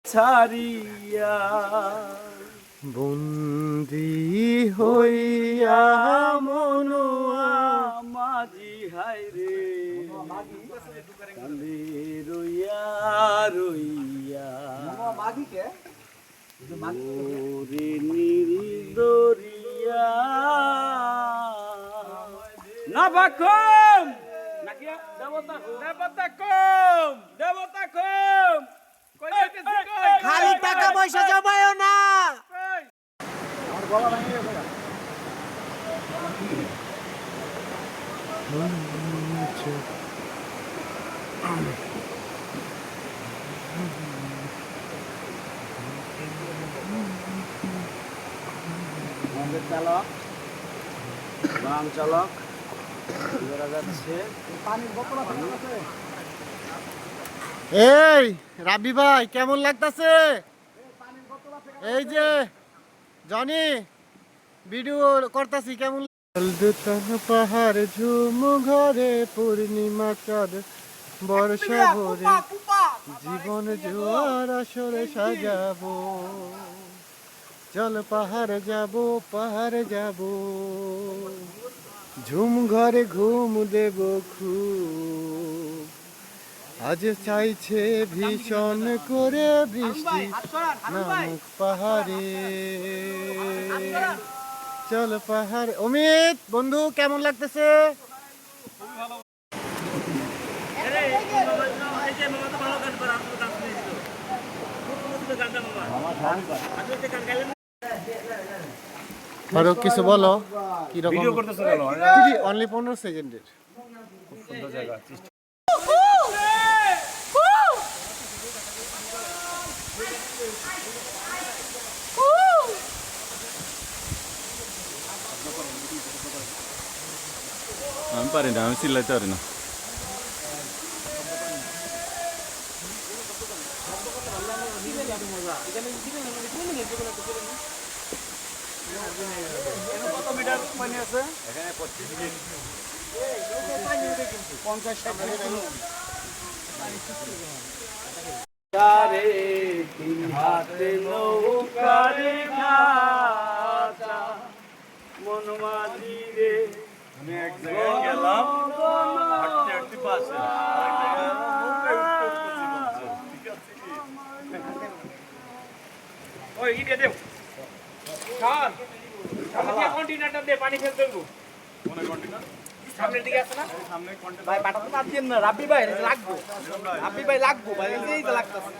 ছাড়িয়া বন্দি হইয়া মনুয়া মাঝি হাইরে কান্দে রইয়া রইয়া ওরে নির্দরিয়া না বাকম নাকি দেবতা দেবতা কম দেবতা কম খালি টাকা পয়সা জমায়ও না। আমার গলা ভেঙে গেছে। আমাদের চালক বাম চালক বেড়া যাচ্ছে পানির বোতল আছে। এই রাবি ভাই কেমন লাগতাছে? এই যে জনি ভিডিও করতাছি কেমন পাহাড় ঝুম ঘরে পূর্ণিমা চাঁদ বর্ষা ভরে জীবন জোয়ার আসরে সাজাবো চল পাহাড় যাব ঝুম ঘরে ঘুম দেব খুব আজ চাইছে ভীষণ করে বৃষ্টি নামুক পাহাড়ে চল পাহাড়ে। অমিত বন্ধু কেমন লাগতেছে? ফারুক কিছু বলো, কিরকম অনলি 15 সেকেন্ডের সুন্দর জায়গা। আমি পারি না, আমি চিল্লাইতে পারি না। কত মিটার পানি আছে এখানে? 50 তিন হাতে নৌকারে খাঁচা মন মাঝি রে। আমি এক জায়গায় গেলাম, হাঁটতে হাঁটতে পাশে ওই ইটে দেও খান আমাকে কন্টেনারটা দে, পানি ফেলতে দেবো। মনে কন্টিনিউ সামনের দিকে আছে না সামনে কন্টিনিউ ভাই, পাঠাতে পারছেন না রাব্বি ভাই, লাগবো রাব্বি ভাই, লাগবো ভাই, এই যে লাগতেছে।